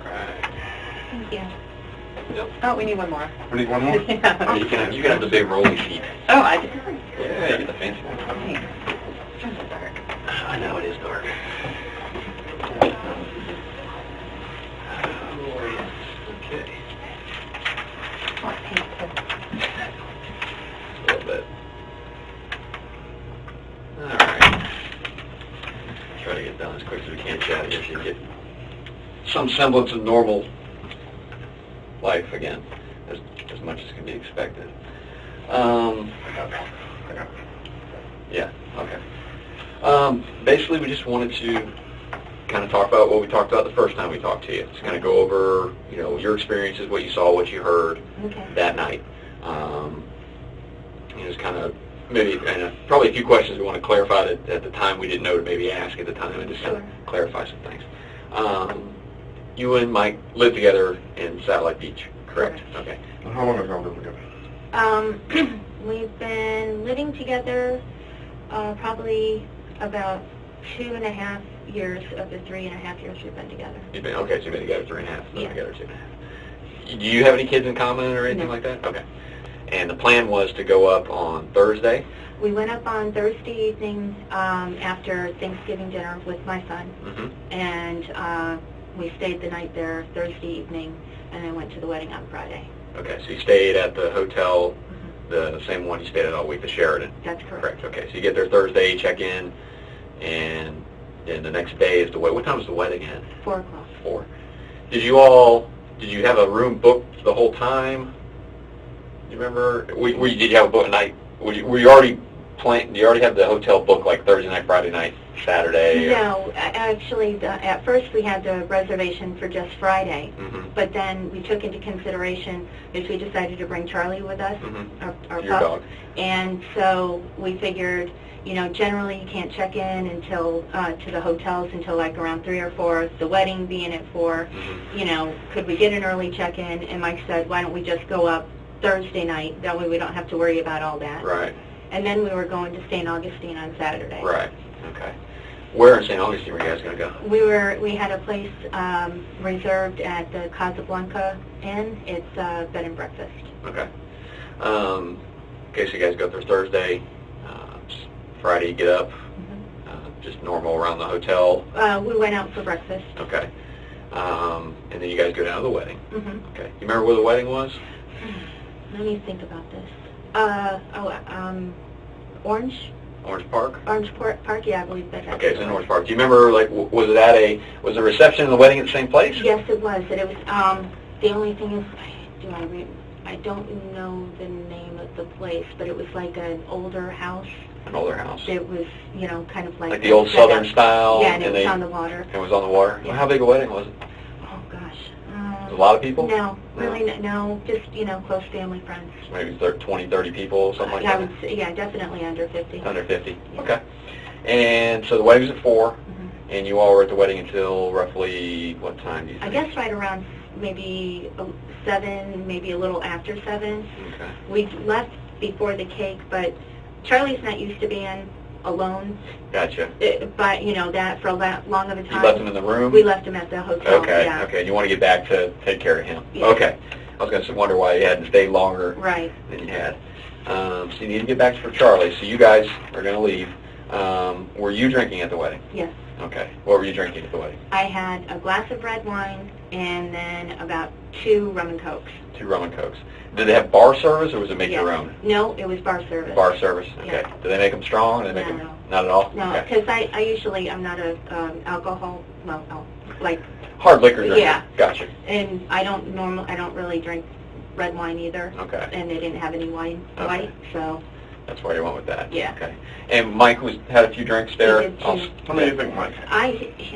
right. Thank you. Yep. Oh, we need one more. We need one more? Yeah. Oh, you can have the big rolling sheet. Oh, I did. Yeah, you get the fancy one. Okay. It's kind of dark. I know it is dark. Oh, yes. Okay. What page? A little bit. All right. Try to get done as quick as we can, Chad, if you get some semblance of normal life again, as much as can be expected. Yeah, okay. Basically, we just wanted to kind of talk about what we talked about the first time we talked to you. Just kind of go over, your experiences, what you saw, what you heard that night. Just kind of maybe, and probably a few questions we want to clarify that at the time we didn't know to maybe ask at the time, and just kind of clarify some things. You and Mike lived together in Satellite Beach, correct? Okay. How long have y'all lived together? We've been living together probably about 2.5 years of the 3.5 years we've been together. So you've been together 3.5, Yeah. together 2.5. Do you have any kids in common or anything like that? Okay. And the plan was to go up on Thursday? We went up on Thursday evening after Thanksgiving dinner with my son, and we stayed the night there Thursday evening, and then went to the wedding on Friday. Okay, so you stayed at the hotel, the same one you stayed at all week, the Sheraton? That's correct. Correct, okay. So you get there Thursday, check in, and then the next day is the wedding. What time was the wedding at? 4 o'clock. 4. Did you have a room booked the whole time? Do you remember? Did you have a book night? Were you already do you already have the hotel booked like Thursday night, Friday night, Saturday? No, actually, at first we had the reservation for just Friday, but then we took into consideration is we decided to bring Charlie with us, our Your pup, dog. and so we figured, generally you can't check in until to the hotels until like around 3 or 4. The wedding being at 4, could we get an early check-in? And Mike said, why don't we just go up Thursday night? That way we don't have to worry about all that. Right. And then we were going to St. Augustine on Saturday. Right. Okay. Where in St. Augustine were you guys going to go? We had a place reserved at the Casablanca Inn. It's bed and breakfast. Okay. Okay, so you guys go through Thursday. Friday you get up. Just normal around the hotel. We went out for breakfast. Okay. And then you guys go down to the wedding. Okay. You remember where the wedding was? Let me think about this. Orange Park? Orange Park, yeah, I believe that's Okay, it's in Orange Park. Do you remember, was the reception and the wedding at the same place? Yes, it was. And it was, the only thing is, I don't know the name of the place, but it was like an older house. An older house. It was, kind of like the old Southern style? Yeah, and it was on the water. It was on the water? Yeah. Well, how big a wedding was it? Oh, gosh. A lot of people? No, really, no. Just, close family, friends. Maybe 20, 30 people, something like that? I would say, yeah, definitely under 50. Under 50, yeah. Okay. And so the wedding was at 4, and you all were at the wedding until roughly what time do you think? I guess right around maybe 7, maybe a little after 7. Okay. We left before the cake, but Charlie's not used to being alone. Gotcha. But, that for long of a time. You left him in the room? We left him at the hotel, Okay, yeah. okay. And you want to get back to take care of him? Yeah. Okay. I was going to wonder why you hadn't stayed longer Right. than you had. So you need to get back for Charlie. So you guys are going to leave. Were you drinking at the wedding? Yes. Okay. What were you drinking at the wedding? I had a glass of red wine and then about 2 rum and cokes. 2 rum and cokes. Did they have bar service, or was it make your own? No, it was bar service. Bar service. Okay. Yeah. Do they make them strong? Or do they make them not at all? No, because I usually I'm not a hard liquor drinker. Yeah. Gotcha. And I don't really drink red wine either. Okay. And they didn't have any white, so. That's why you went with that. Yeah. Okay. And Mike had a few drinks there. He did too. How many do you think Mike had?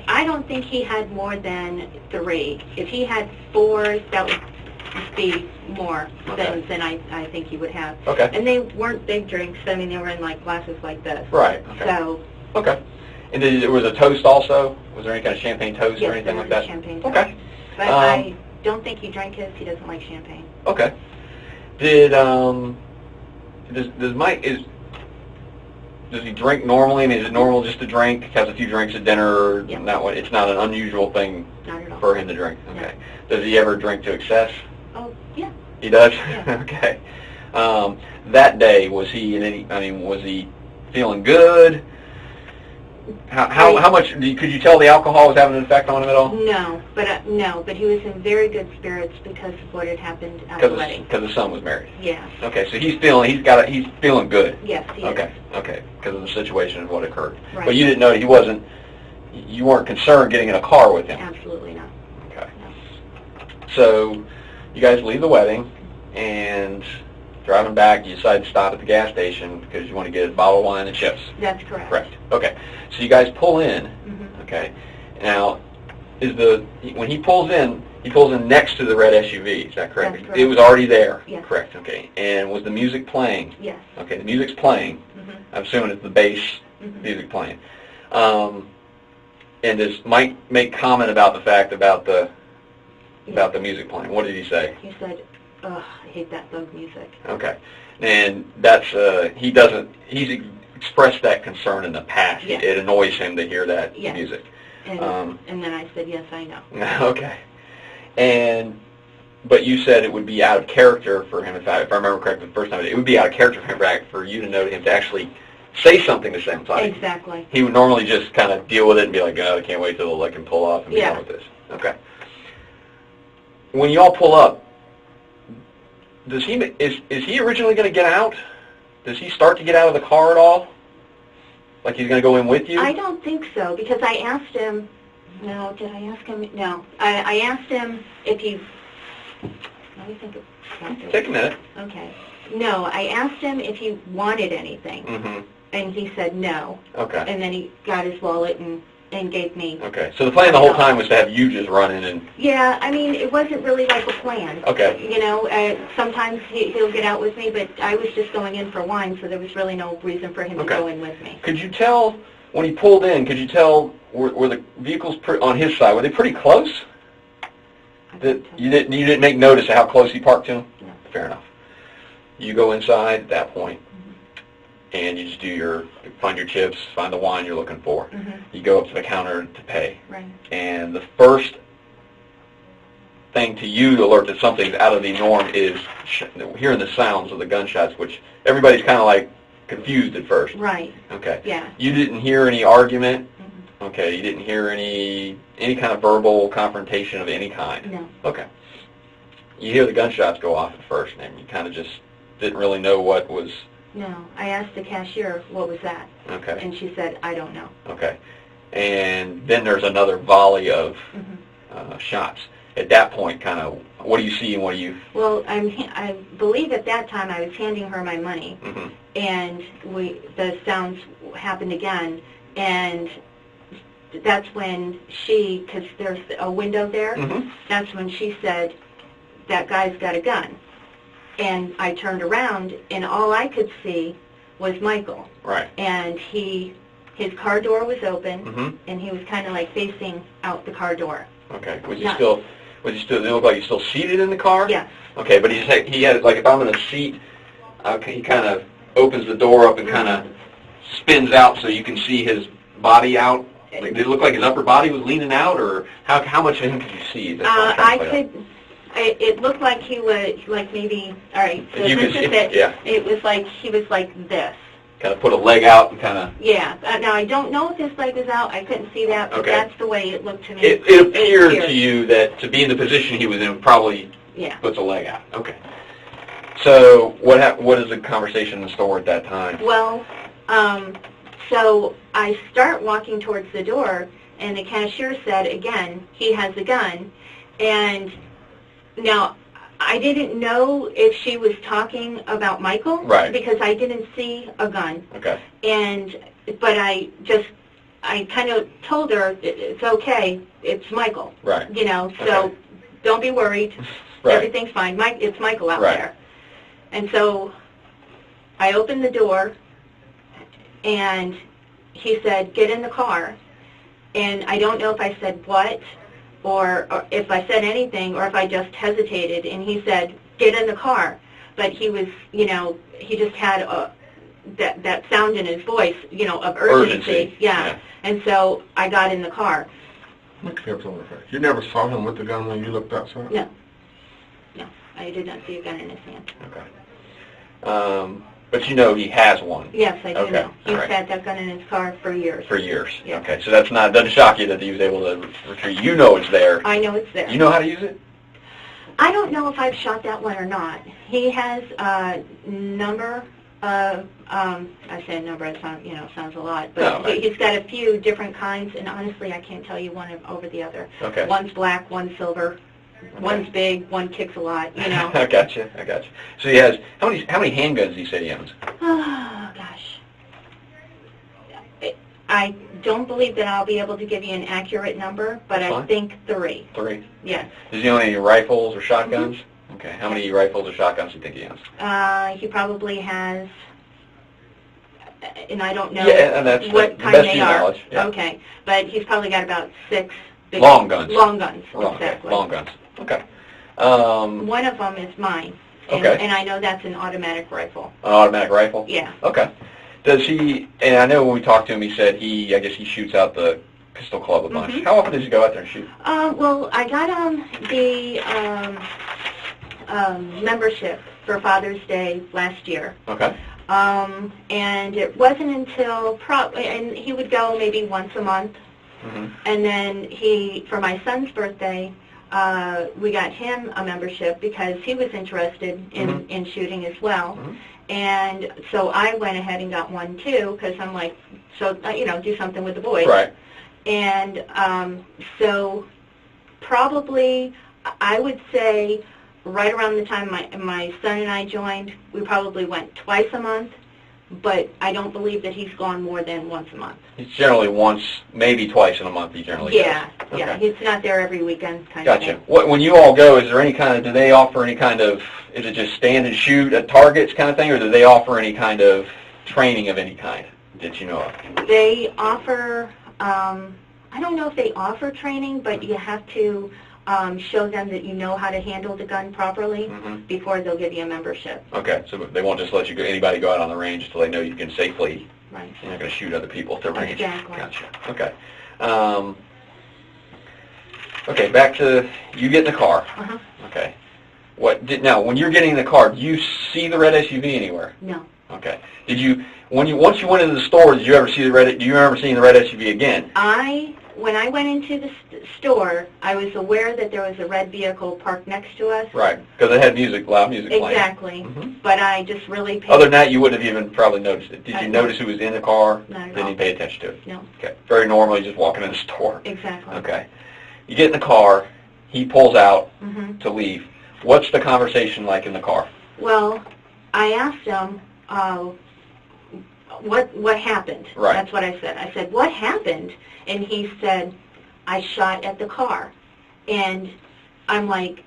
I don't think he had more than 3. If he had 4, that would be more than I think he would have. Okay. And they weren't big drinks. I mean, they were in like glasses like this. Right. Okay. So. Okay. And was a toast also? Was there any kind of champagne toast or anything like that? Yes, champagne toast. Okay. But I don't think he drank his. He doesn't like champagne. Okay. Does Mike does he drink normally? I mean, is it normal just to drink? Has a few drinks at dinner? Yeah. It's not an unusual thing. Not at all. For him to drink. Okay. Does he ever drink to excess? Oh, yeah. He does? Yeah. Okay. That day, was he in any, was he feeling good? How much, could you tell the alcohol was having an effect on him at all? No, but he was in very good spirits because of what had happened at the wedding. Because the son was married? Yeah. Okay, so he's feeling good? Yes, he is. Okay, because of the situation and what occurred. Right. But you didn't know you weren't concerned getting in a car with him? Absolutely not. Okay. No. So, you guys leave the wedding, and driving back, you decide to stop at the gas station because you want to get a bottle of wine and chips. That's correct. Correct. Okay. So you guys pull in. Mm-hmm. Okay. Now, when he pulls in next to the red SUV. Is that correct? That's correct. It was already there. Yes. Correct. Okay. And was the music playing? Yes. Okay. The music's playing. Mm-hmm. I'm assuming it's the bass music playing. And does Mike make comment about the fact about the music playing? What did he say? He said, "Ugh, I hate that bug music." Okay. And that's, he's expressed that concern in the past. Yes. It annoys him to hear that Yes. music. And then I said, "Yes, I know." Okay. But you said it would be out of character for him, if I remember correctly the first time, it would be out of character for you to know him to actually say something the same time. Exactly. He would normally just kind of deal with it and be like, "Oh, I can't wait till I can pull off and be done with this." Okay. When y'all pull up, is he originally going to get out? Does he start to get out of the car at all? Like he's going to go in with you? I don't think so, because I asked him. No, did I ask him? No, I asked him if he. Let me think about this. Take a minute. Okay. No, I asked him if he wanted anything, and he said no. Okay. And then he got his wallet and gave me. Okay. So the plan the whole time was to have you just run in and. Yeah, I mean, it wasn't really like a plan. Okay. You know, sometimes he'll get out with me, but I was just going in for wine, so there was really no reason for him to go in with me. Could you tell when he pulled in? Could you tell were the vehicles on his side? Were they pretty close? You didn't make notice of how close he parked to him? No. Fair enough. You go inside at that point, and you just find your chips, find the wine you're looking for. You go up to the counter to pay. Right. And the first thing to you to alert that something's out of the norm is hearing the sounds of the gunshots, which everybody's kind of like confused at first. Right. Okay. Yeah. You didn't hear any argument? Okay. You didn't hear any kind of verbal confrontation of any kind? No. Okay. You hear the gunshots go off at first, and you kind of just didn't really know what was... No. I asked the cashier, what was that? Okay. And she said, I don't know. Okay. And then there's another volley of shots. At that point, kind of, what do you see and what do you... Well, I believe at that time I was handing her my money, and the sounds happened again, and that's when because there's a window there, that's when she said, that guy's got a gun. And I turned around, and all I could see was Michael. Right. And his car door was open, and he was kind of like facing out the car door. Okay. Was he still, did it look like he's still seated in the car? Yes. Okay, but he had, like, if I'm in a seat, he kind of opens the door up and kind of spins out so you can see his body out. Like, did it look like his upper body was leaning out, or how much of him could you see? It looked like he was, like, maybe, all right, so this is it. Yeah. It was like, he was like this. Kind of put a leg out and kind of... Yeah. Now, I don't know if his leg was out. I couldn't see that, but that's the way it looked to me. It appeared to you that to be in the position he was in probably puts a leg out. Okay. So what is the conversation in the store at that time? Well, so I start walking towards the door, and the cashier said, again, he has a gun. And now, I didn't know if she was talking about Michael, right, because I didn't see a gun. Okay. But I kind of told her, it's okay, it's Michael. Right. You know, so don't be worried. Right. Everything's fine. It's Michael out there. And so I opened the door, and he said, get in the car. And I don't know if I said what, or if I said anything, or if I just hesitated, and he said, get in the car. But he was, you know, he just had that sound in his voice, you know, of urgency. Yeah. And so I got in the car. You never saw him with the gun when you looked outside? No. No, I did not see a gun in his hand. Okay. But you know he has one? Yes, I do Okay. know. He's Right. had that gun in his car for years. For years? Yeah. Okay, so that's not, doesn't shock you that he was able to retrieve. You know it's there. I know it's there. You know how to use it? I don't know if I've shot that one or not. He has a number of, I say a number, it sounds a lot, but No, he's got a few different kinds, and honestly, I can't tell you one over the other. Okay. One's black, one's silver, one's big, one kicks a lot, I gotcha. So he has, how many handguns do you say he owns? Oh, gosh. I don't believe that I'll be able to give you an accurate number, but I think 3. 3? Yes. Does he own any rifles or shotguns? Mm-hmm. Okay. How many rifles or shotguns do you think he owns? He probably has, and I don't know the what kind best they of your are. knowledge. Yeah. Okay. But he's probably got about 6 big Long guns. Long guns, Okay. exactly. Long guns. Okay. One of them is mine. And, Okay. and I know that's an automatic rifle. An automatic rifle? Yeah. Okay. Does he, and I know when we talked to him, he said I guess he shoots out the pistol club a bunch. Mm-hmm. How often does he go out there and shoot? Well, I got the membership for Father's Day last year. Okay. And it wasn't until, and he would go maybe once a month. Mm-hmm. And then for my son's birthday, we got him a membership because he was interested in shooting as well. Mm-hmm. And so I went ahead and got one too because I'm like, do something with the boys. Right. And so probably I would say right around the time my son and I joined, we probably went twice a month, but I don't believe that he's gone more than once a month. He's generally once, maybe twice in a month he generally goes. Yeah, he's not there every weekend kind Gotcha. of thing. When you all go, is there any kind of, do they offer any kind of, is it just stand and shoot at targets kind of thing, or do they offer any kind of training of any kind that you know of? They offer, I don't know if they offer training, but you have to show them that you know how to handle the gun properly before they'll give you a membership. Okay, so they won't just let anybody go out on the range until they know you can safely. Right. You're not going to shoot other people at the range. Exactly. Gotcha. Okay. Okay, back to you get in the car. Uh-huh. Okay. Now, when you're getting in the car, do you see the red SUV anywhere? No. Okay. Once you went into the store, did you ever see do you remember seeing the red SUV again? When I went into the store, I was aware that there was a red vehicle parked next to us. Right, because it had loud music playing. Exactly. Mm-hmm. But I just really paid... Other than that, you wouldn't have even probably noticed it. Did you notice who was in the car? Not at all. Didn't you pay attention to it? No. Okay. Very normally just walking in the store. Exactly. Okay. You get in the car, he pulls out Mm-hmm. to leave. What's the conversation like in the car? Well, I asked him, what happened? Right. That's what I said. I said, what happened? And he said, I shot at the car. And I'm like,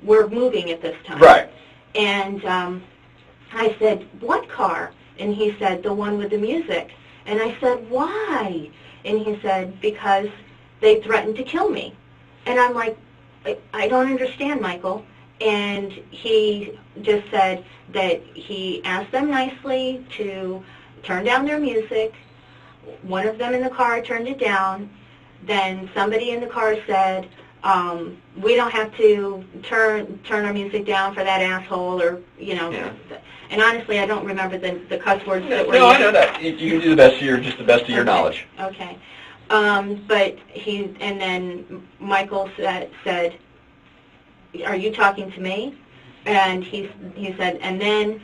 we're moving at this time. Right. And I said, what car? And he said, the one with the music. And I said, why? And he said, because they threatened to kill me. And I'm like, I don't understand, Michael. And he just said that he asked them nicely to turn down their music. One of them in the car turned it down. Then somebody in the car said, we don't have to turn our music down for that asshole, or, Yeah. And honestly, I don't remember the cuss words that were No, I used. know that. You can do the best of your knowledge. Okay. But and then Michael said, are you talking to me? And he said, and then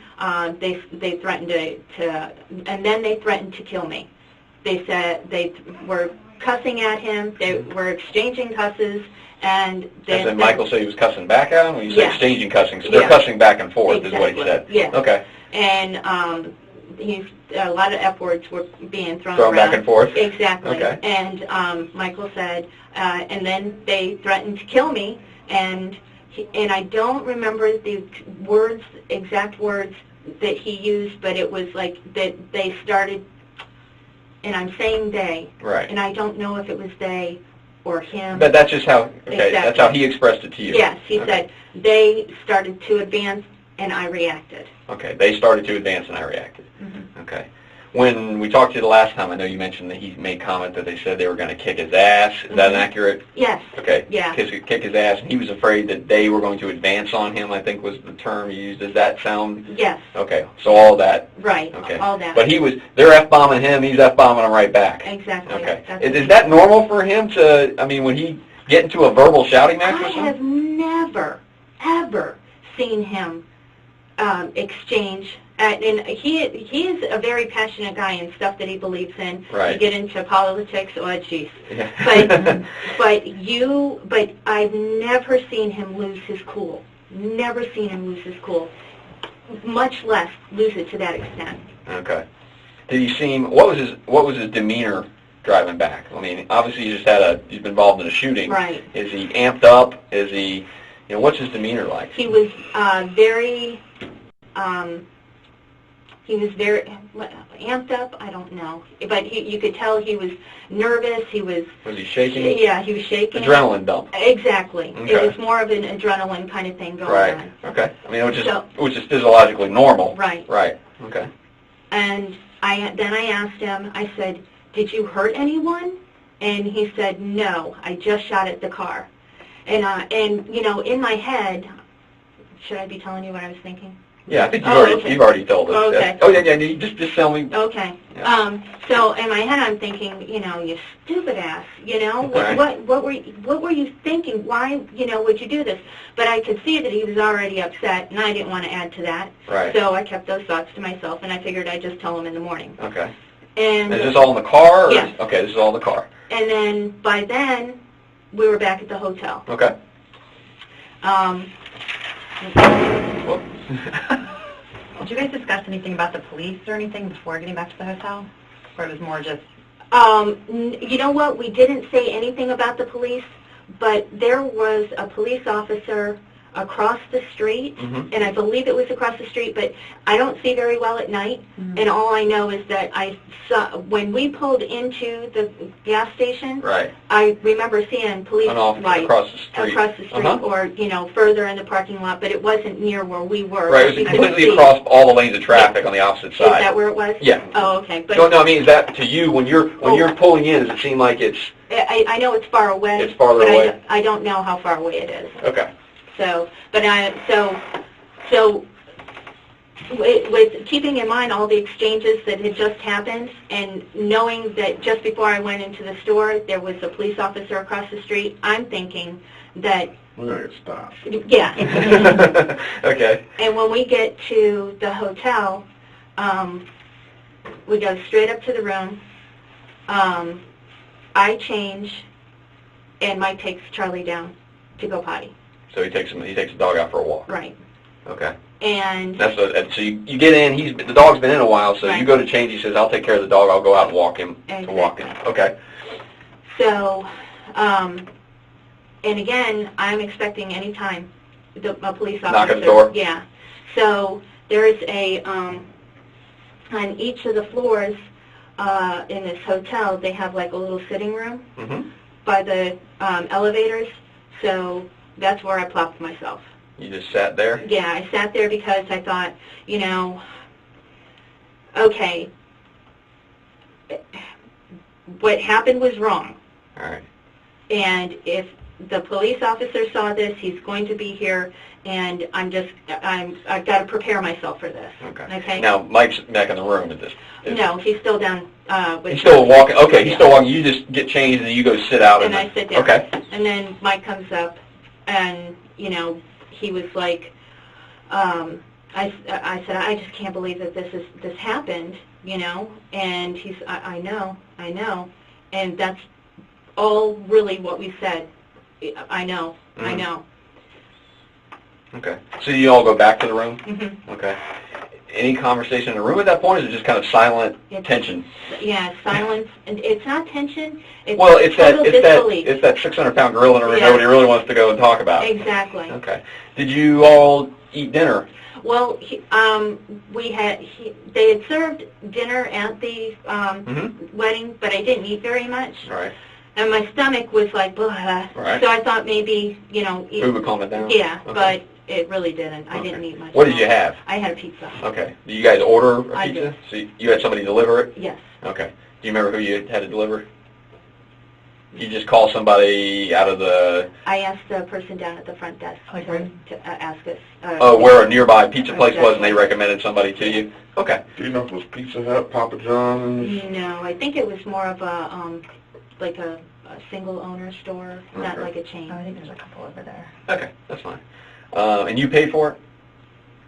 they threatened and then they threatened to kill me. They said they were cussing at him. They were exchanging cusses, and then Michael said he was cussing back at him. When you say exchanging cussing, so they're Yeah. cussing back and forth, Exactly. is what he said. Yeah. Okay. And a lot of F words were being thrown Thrown around. back and forth. Exactly. Okay. And Michael said, and then they threatened to kill me, and I don't remember the exact words that he used, but it was like that they started, and I'm saying they, Right. and I don't know if it was they or him. But that's just how, Exactly. That's how he expressed it to you. Yes, he Okay. said they started to advance, and I reacted. Okay, they started to advance and I reacted. Mm-hmm. Okay. when we talked to you the last time, I know you mentioned that he made comment that they said they were going to kick his ass. Is that inaccurate? Yes. Okay. Yeah. Kick his ass, and he was afraid that they were going to advance on him, I think was the term you used. Does that sound? Yes. Okay, so all that. Right, Okay. all that. But they're F-bombing him, he's F-bombing them right back. Exactly. Okay. That's Is that normal for him to, I mean, when he get into a verbal shouting match I with someone? have never, ever seen him exchange. And he is a very passionate guy in stuff that he believes in. Right. You get into politics, oh jeez. Yeah. But I've never seen him lose his cool. Never seen him lose his cool. Much less lose it to that extent. Okay. Did you see him? What was his demeanor driving back? I mean, obviously he's been involved in a shooting. Right. Is he amped up? Is he, what's his demeanor like? He was very. He was very amped up. I don't know, but you could tell he was nervous. Was he shaking? Yeah, he was shaking. Adrenaline dump. Exactly. Okay. It was more of an adrenaline kind of thing going right. on. Okay. I mean, which is physiologically normal. Right. Right. Okay. And then I asked him. I said, "Did you hurt anyone?" And he said, "No, I just shot at the car." And in my head, should I be telling you what I was thinking? Yeah, I think okay. you've already told us. Okay. Oh yeah, just tell me. Okay. Yeah. So in my head I'm thinking, you stupid ass, Right. what were you thinking? Why, would you do this? But I could see that he was already upset, and I didn't want to add to that. Right. So I kept those thoughts to myself, and I figured I'd just tell him in the morning. Okay. And is this all in the car? Or yes. Okay, this is all in the car. And then by then we were back at the hotel. Okay. Did you guys discuss anything about the police or anything before getting back to the hotel? Or it was more just... You know what? We didn't say anything about the police, but there was a police officer across the street, and I believe it was across the street, but I don't see very well at night, and all I know is that I saw, when we pulled into the gas station, right. I remember seeing police lights across the street, or, further in the parking lot, but it wasn't near where we were. Right, it was completely across all the lanes of traffic on the opposite side. Is that where it was? Yeah. Oh, okay. But no, I mean, is that to you, when you're pulling in, does it seem like it's... I know it's far away. It's farther away? I don't know how far away it is. Okay. So, with keeping in mind all the exchanges that had just happened, and knowing that just before I went into the store, there was a police officer across the street, I'm thinking that... We're going to get stopped. Yeah. Okay. And when we get to the hotel, we go straight up to the room. I change, and Mike takes Charlie down to go potty. So he takes the dog out for a walk. Right. Okay. And so you get in. The dog's been in a while, so right. you go to change. He says, "I'll take care of the dog. I'll go out and walk him." Exactly. To walk him. Okay. So, and again, I'm expecting any time a police officer. Knock at the door. Yeah. So there's on each of the floors in this hotel, they have like a little sitting room by the elevators. So that's where I plopped myself. You just sat there? Yeah, I sat there because I thought, okay, what happened was wrong. All right. And if the police officer saw this, he's going to be here, and I've got to prepare myself for this. Okay. Now, Mike's back in the room at this. No, he's still down with... He's still walking. Okay, he's still walking. You just get changed, and then you go sit out. And I sit down. Okay. And then Mike comes up, and, he was like, I said, I just can't believe that this happened, and he's, I know, and that's all really what we said. I know. Okay. So you all go back to the room? Mm-hmm. Okay. Any conversation in the room at that point, or is it just kind of silent tension? Yeah, silence. And it's not tension. It's it's that 600-pound gorilla in the room nobody really wants to go and talk about. Exactly. Okay. Did you all eat dinner? Well, they had served dinner at the wedding, but I didn't eat very much. Right. And my stomach was like, blah. Right. So I thought maybe, food would calm it down? Yeah, okay. It really didn't. I Okay. didn't eat much. What did you have? I had a pizza. Okay. Do you guys order a I pizza? did. So you had somebody deliver it? Yes. Okay. Do you remember who you had to deliver? You just call somebody out of the... I asked the person down at the front desk to ask us. where a nearby pizza place was, and they recommended somebody to you? Okay. Do you know if it was Pizza Hut, Papa John's? No, I think it was more of a, like a single owner store, not Okay. like a chain. Oh, I think there's a couple over there. Okay, that's fine. And you paid for it?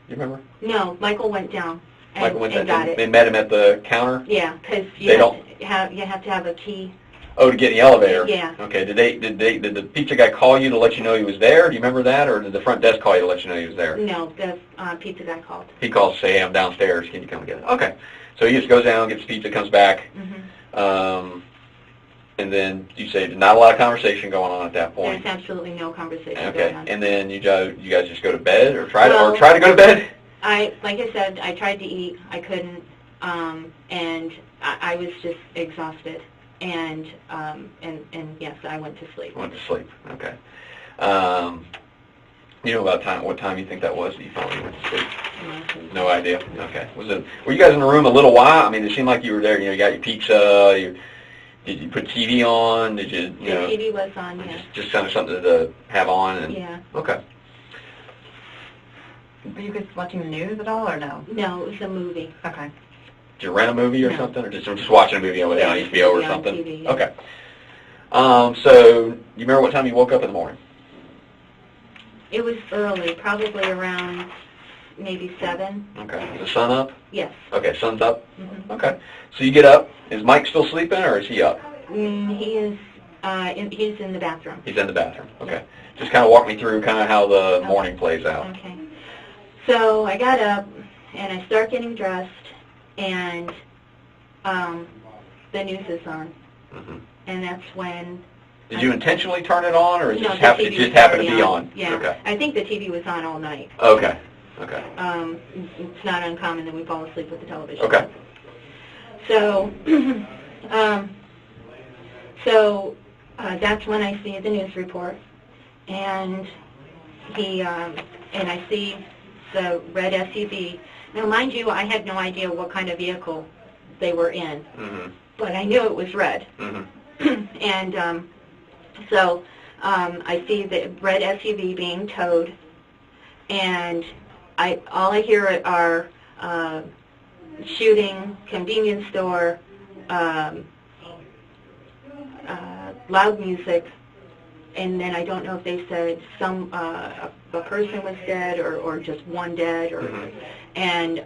You remember? No, Michael went down and, Michael went and down got and it. they met him at the counter? Yeah, because They you don't- have to have a key. Oh, to get in the elevator? Yeah. Okay, did the pizza guy call you to let you know he was there? Do you remember that? Or did the front desk call you to let you know he was there? No, the pizza guy called. He calls to say, hey, I'm downstairs, can you come get it? Okay. So he just goes down, gets pizza, comes back, Mm-hmm. and then you say there's not a lot of conversation going on at that point. There's absolutely no conversation Okay, going on. and then you guys just go to bed, or try Well, to go to bed? Like I said, I tried to eat, I couldn't, and I was just exhausted, and yes, I went to sleep. Went to sleep. Okay. You know about what time you think that was that you finally went to sleep? No idea. Okay. Were you guys in the room a little while? I mean, it seemed like you were there. You know, you got your pizza. Did you put TV on? Did you? The TV was on, yeah. Just kind of something to have on. And, Yeah. Okay. Were you guys watching the news at all, or no? No, it was a movie. Okay. Did you rent a movie or No. something, or just watching a movie over there on Yeah, HBO or on something? TV, yeah. Okay. So you remember what time you woke up in the morning? It was early, probably around maybe 7. Okay. Is the sun up? Yes. Okay, sun's up. Mm-hmm. Okay. So you get up. Is Mike still sleeping, or is he up? He is. He's in the bathroom. He's in the bathroom. Okay. Just kind of walk me through kind of how the morning plays out. Okay. So I got up and I start getting dressed, and the news is on, Mm-hmm. and that's when. Did you intentionally turn it on, or No, it just the happened? TV It just was happened to already be on. Yeah. Okay. I think the TV was on all night. Okay. Okay. It's not uncommon that we fall asleep with the television. Okay. So, that's when I see the news report, and and I see the red SUV. Now, mind you, I had no idea what kind of vehicle they were in, Mm-hmm. but I knew it was red. Mm-hmm. And so I see the red SUV being towed, and all I hear are shooting, convenience store, loud music, and then I don't know if they said a person was dead or just one dead, or Mm-hmm. and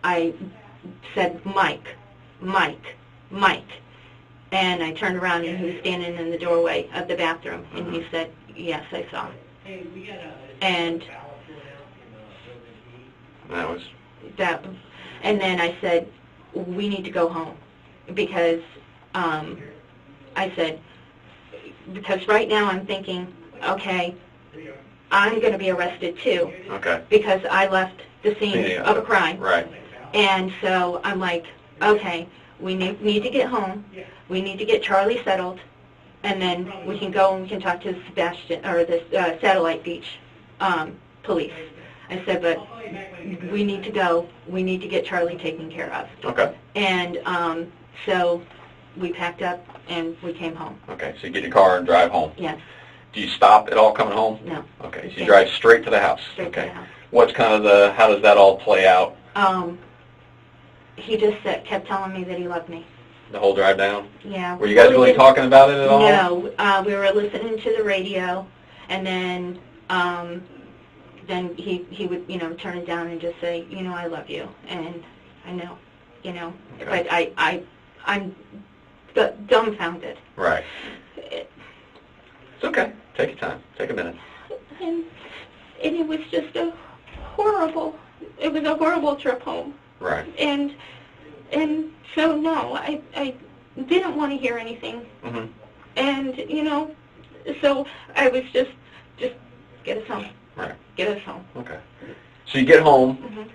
I said Mike, and I turned around and he was standing in the doorway of the bathroom, and he said, yes, I saw him. And and then I said, we need to go home, because I said, because right now I'm thinking, okay, I'm going to be arrested too, Okay. because I left the scene of a crime. Right. And so I'm like, okay, we need to get home. We need to get Charlie settled, and then we can go and we can talk to Sebastian or the Satellite Beach police. I said, but we need to go. We need to get Charlie taken care of. Okay. And so we packed up and we came home. Okay. So you get your car and drive home. Yes. Do you stop at all coming home? No. Okay. So you drive straight to the house. Straight Okay. to the house. What's kind of how does that all play out? He just kept telling me that he loved me. The whole drive down? Yeah. Were you guys really talking about it at all? No. We were listening to the radio, and then he would turn it down and just say, I love you, and I know, Okay. but I'm dumbfounded. Right. It's okay. Take your time. Take a minute. And it was just it was a horrible trip home. Right. And so no, I didn't want to hear anything. Mm-hmm. And so I was just get us home. Right. Get us home. Okay. So you get home,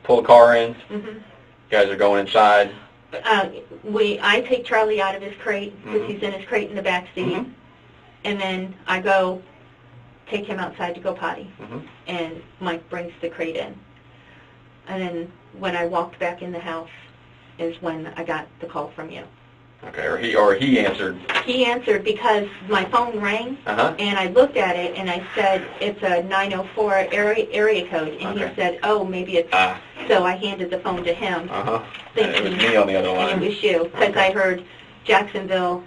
pull the car in. Mm-hmm. You guys are going inside. I take Charlie out of his crate because Mhm. he's in his crate in the back seat, Mhm. and then I go take him outside to go potty. Mhm. And Mike brings the crate in. And then when I walked back in the house is when I got the call from you. Okay, or he answered. He answered because my phone rang, and I looked at it, and I said, it's a 904 area code, and Okay. he said, oh, maybe it's, so I handed the phone to him. And it was me on the other line. And it was you, because I heard Jacksonville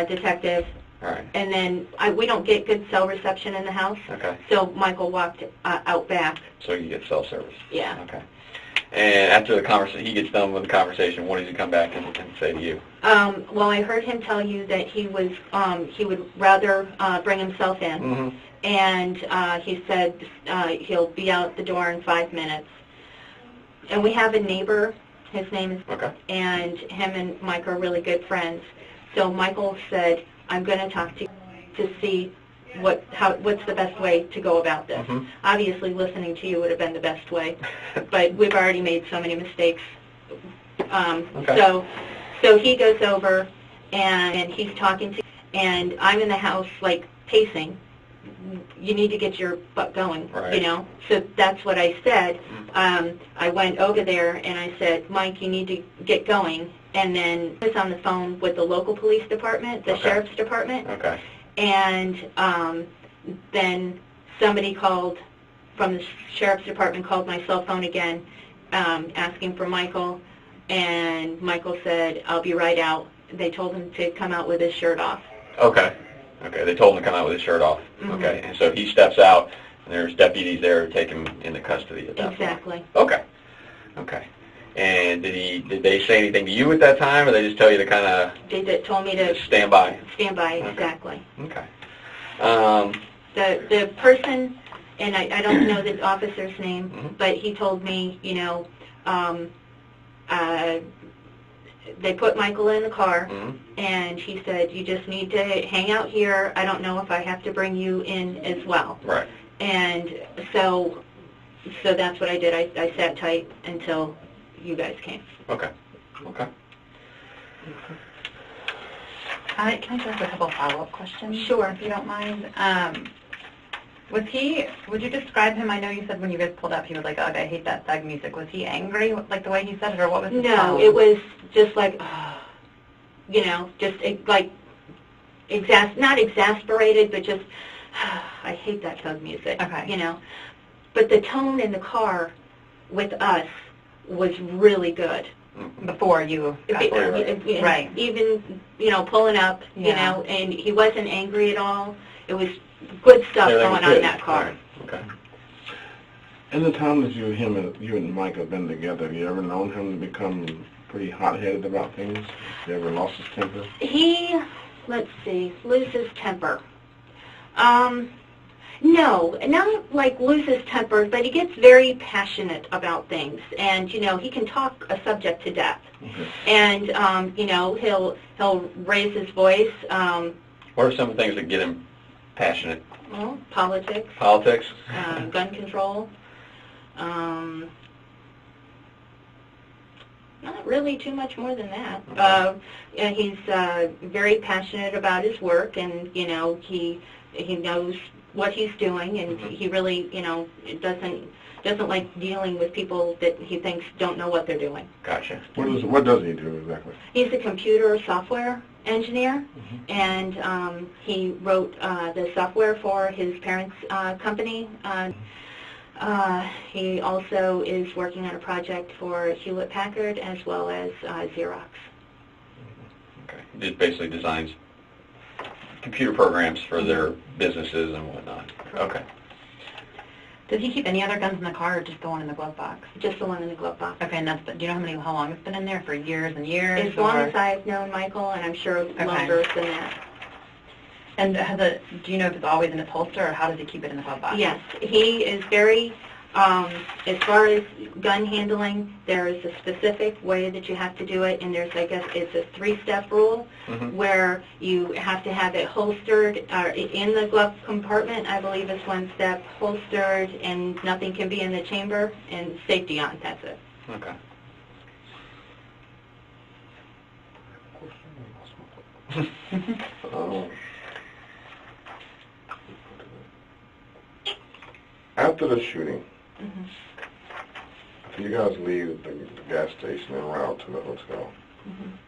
detective, All right. and then we don't get good cell reception in the house, Okay. so Michael walked out back. So you get cell service. Yeah. Okay. And after the conversation, he gets done with the conversation, what does he come back and say to you? Well, I heard him tell you that he would rather bring himself in, Mm-hmm. and he said he'll be out the door in 5 minutes. And we have a neighbor, his name is, Okay. and him and Mike are really good friends. So Michael said, I'm going to talk to you to see what's the best way to go about this. Mhm. Obviously, listening to you would have been the best way, but we've already made so many mistakes. Okay. So he goes over, and he's talking to, and I'm in the house, like, pacing. You need to get your butt going, Right. you know? So that's what I said. I went over there, and I said, Mike, you need to get going. And then I was on the phone with the local police department, the Okay. sheriff's department. Okay. And then somebody called from the sheriff's department, called my cell phone again, asking for Michael, and Michael said, I'll be right out. They told him to come out with his shirt off. Okay. Okay, they told him to come out with his shirt off. Mhm. Okay, and so he steps out, and there's deputies there to take him into custody at that point. Exactly. Okay. Okay. And did they say anything to you at that time, or they just tell you to kind of They told me to stand by? stand by, Okay. exactly. Okay. The person, and I don't know the officer's name, Mhm. but he told me, you know, they put Michael in the car, Mhm. and he said, you just need to hang out here. I don't know if I have to bring you in as well. Right. And so that's what I did. I sat tight until you guys came. Okay. Okay. Can I just ask a couple follow-up questions? Sure. If you don't mind. Would you describe him, I know you said when you guys pulled up he was like, ugh, I hate that thug music. Was he angry, like the way he said it, or what was his No, tone? it was just like, you know, just like, not exasperated, but just, I hate that thug music, Okay. you know. But the tone in the car with us was really good. Before you got there. Right. Even, you know, pulling up, you Yeah. know, and he wasn't angry at all. It was good stuff Everything was going on in good. that car. Right. Okay. In the time that you and Mike have been together, have you ever known him to become pretty hot-headed about things? Have you ever lost his temper? He, let's see, loses temper. No, not like loses temper, but he gets very passionate about things, and you know he can talk a subject to death, Okay. and you know he'll raise his voice. What are some things that get him passionate? Well, politics, Politics? gun control. Not really too much more than that. And he's very passionate about his work, and you know he knows what he's doing, and he really, you know, doesn't like dealing with people that he thinks don't know what they're doing. Gotcha. What does he do exactly? He's a computer software engineer, and he wrote the software for his parents' company. He also is working on a project for Hewlett-Packard as well as Xerox. Okay. Just basically designs computer programs for their businesses and whatnot. Okay. Does he keep any other guns in the car, or just the one in the glove box? Just the one in the glove box. Okay, and do you know how long it's been in there? For years and years? As long or? as I've known Michael, and I'm sure longer than that. And do you know if it's always in its holster, or how does he keep it in the glove box? Yes, he is very, as far as gun handling, there is a specific way that you have to do it, and there's, I guess, it's a 3-step rule, where you have to have it holstered in the glove compartment. I believe it's 1 step, holstered, and nothing can be in the chamber, and safety on, that's it. Okay. after the shooting, Mhm. you guys leave the gas station en route to the hotel.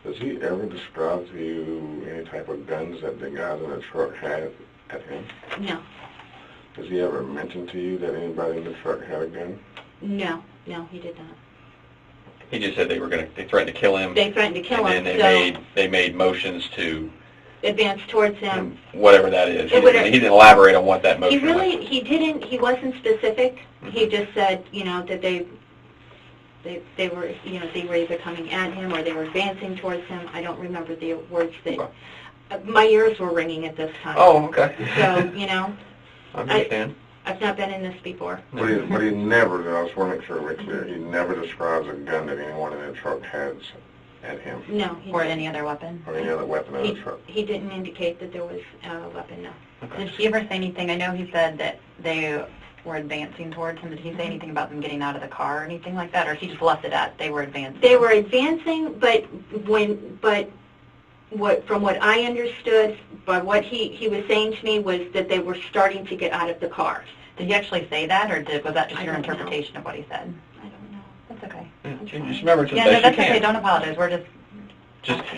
Does he ever describe to you any type of guns that the guys in the truck had at him? No. Does he ever mention to you that anybody in the truck had a gun? No, he did not. He just said they threatened to kill him. They threatened to kill him, And then they made motions to advance towards him. whatever that is. He It didn't elaborate on what that motion was. He wasn't specific. He just said, that they were, they were either coming at him or they were advancing towards him. I don't remember the words that, my ears were ringing at this time. Oh, okay. So, I understand. I've not been in this before. But he never, I just want to make sure we're clear, he never describes a gun that anyone in the truck has at him. No. Or any other weapon? Or any other weapon in the truck. He didn't indicate that there was a weapon, no. Did he ever say anything? I know he said that they were advancing towards him. Did he say anything about them getting out of the car or anything like that? Or he just left it at they were advancing? They were advancing, from what I understood, by what he was saying to me was that they were starting to get out of the car. Did he actually say that, or was that just I your don't know. interpretation of what he said? I don't know. That's okay. Just remember to the Yeah, best no, that's you can. okay. Don't apologize. We're just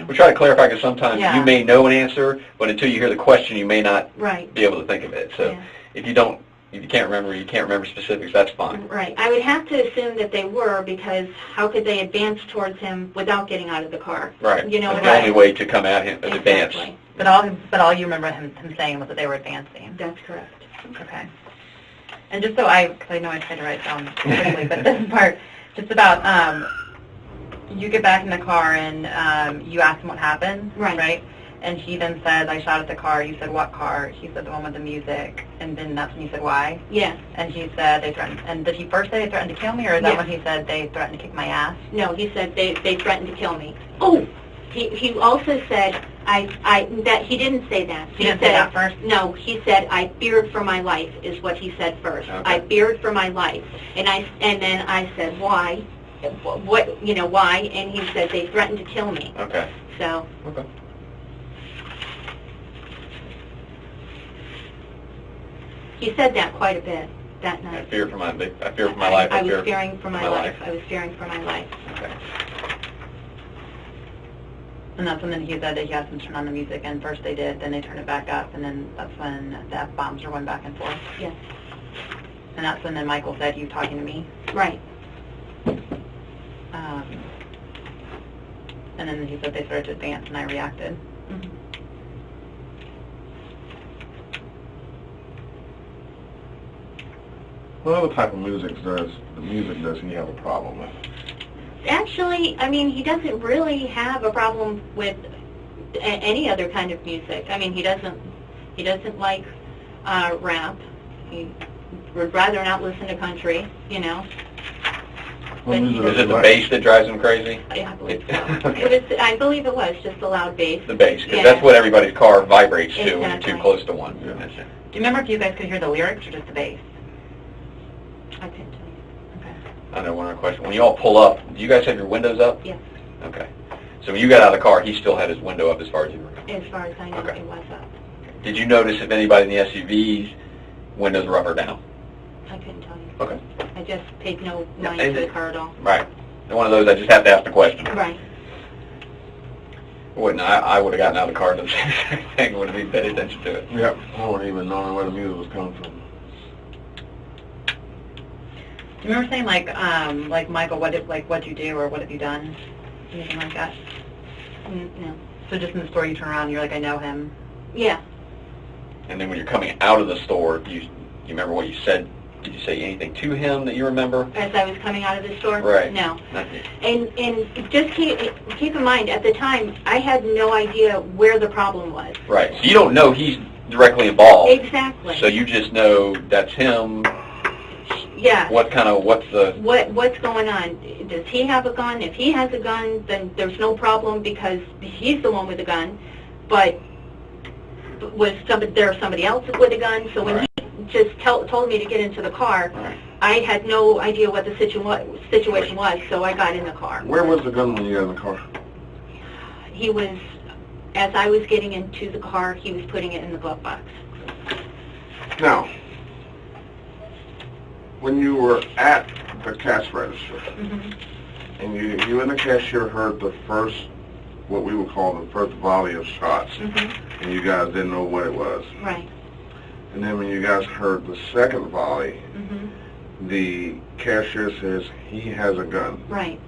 We try to clarify because sometimes Yeah. you may know an answer, but until you hear the question, you may not Right. be able to think of it. So Yeah. if you can't remember specifics, that's fine. Right. I would have to assume that they were, because how could they advance towards him without getting out of the car? Right. You know That's what the I only way to come at him is advance. Exactly. But all you remember him saying was that they were advancing. That's correct. Okay. And just so because I know I tried to write down quickly, but this part, just about, you get back in the car and you ask him what happened, right? And he then says, I shot at the car. You said, what car? He said, the one with the music. And then that's when you said, why? Yes. And he said, they threatened. And did he first say they threatened to kill me, or is that when he said they threatened to kick my ass? No, he said they threatened to kill me. Oh! He also said, that he didn't say that. He didn't say that first? No, he said, I feared for my life, is what he said first. Okay. I feared for my life. And then I said, why? What, why? And he said, they threatened to kill me. Okay. So. Okay. He said that quite a bit that night. I fear for my life. I was fearing for my life. I was fearing for my life. Okay. And that's when then he said that he asked them to turn on the music, and first they did, then they turned it back up, and then that's when the F-bombs were going back and forth. Yes. And that's when then Michael said, you talking to me? Right. And then he said they started to advance, and I reacted. Mm-hmm. What other type of music does he have a problem with? Actually, I mean, he doesn't really have a problem with any other kind of music. I mean, he doesn't like rap. He would rather not listen to country, What music Is it the bass that drives him crazy? I believe so. I believe it was just the loud bass. The bass, because Yeah. that's what everybody's car vibrates to when you're Exactly. too close to one. Yeah. That's it. Do you remember if you guys could hear the lyrics or just the bass? I couldn't tell you. Okay. I know one other question. When you all pull up, do you guys have your windows up? Yes. Okay. So when you got out of the car, he still had his window up as far as you remember? As far as I know, Okay. it was up. Did you notice if anybody in the SUV's windows were up or down? I couldn't tell you. Okay. I just paid no Yeah, mind and to the it- car at all. Right. And one of those, I just have to ask the question. Right. I would have gotten out of the car and done the same thing. Would have paid attention to it. Yep. I wouldn't even know where the music was coming from. Do you remember saying like Michael, what'd you do or what have you done? Anything like that? No. So just in the store you turn around and you're like, I know him. Yeah. And then when you're coming out of the store, do you remember what you said? Did you say anything to him that you remember? As I was coming out of the store? Right. No. Nothing. And just keep in mind, at the time, I had no idea where the problem was. Right. So you don't know he's directly involved. Exactly. So you just know that's him. Yeah. What's the... What's going on? Does he have a gun? If he has a gun, then there's no problem because he's the one with the gun. But there's somebody else with a gun. So when Right. he just told me to get into the car, Right. I had no idea what the situation was, so I got in the car. Where was the gun when you got in the car? He was, as I was getting into the car, he was putting it in the glove box. Now, when you were at the cash register, Mm-hmm. and you and the cashier heard the first, what we would call the first volley of shots, Mm-hmm. and you guys didn't know what it was. Right. And then when you guys heard the second volley, Mm-hmm. the cashier says he has a gun. Right.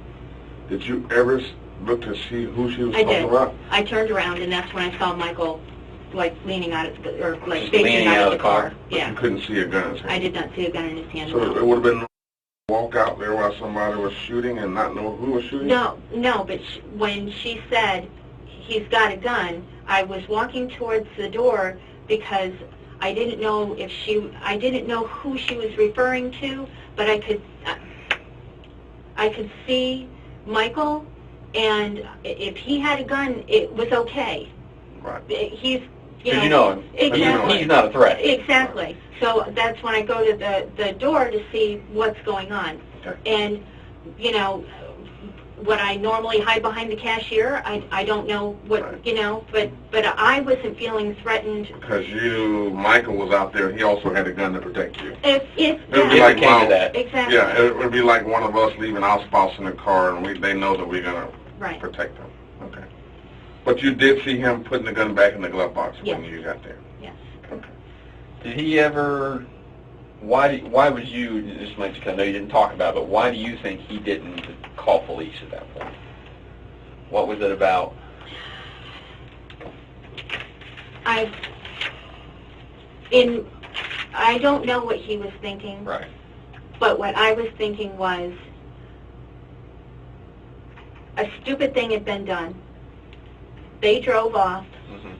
Did you ever look to see who she was I talking did. about? I turned around, and that's when I saw Michael, like, leaning out of the, or like Just facing leaning out of the car. But Yeah. you couldn't see a gun in his hand. I did not see a gun in his hand. So no. it would have been walk out there while somebody was shooting and not know who was shooting? No, but when she said he's got a gun, I was walking towards the door because I didn't know I didn't know who she was referring to, but I could see Michael, and if he had a gun, it was okay. Right. He's, Because you know him. Exactly. He's not a threat. Exactly. So that's when I go to the door to see what's going on. Okay. And, you know, would I normally hide behind the cashier? I don't know what, Right. you know, but I wasn't feeling threatened. Because Michael was out there, he also had a gun to protect you. If It would be yeah, like, came to wow, that. exactly. yeah, it would be like one of us leaving our spouse in the car and they know that we're going to Right. protect them. Okay. But you did see him putting the gun back in the glove box when Yes. you got there? Yes. Okay. Did he ever? Why was you? This might, I know you didn't talk about it, but why do you think he didn't call police at that point? What was it about? I don't know what he was thinking. Right. But what I was thinking was a stupid thing had been done. They drove off, Mm-hmm.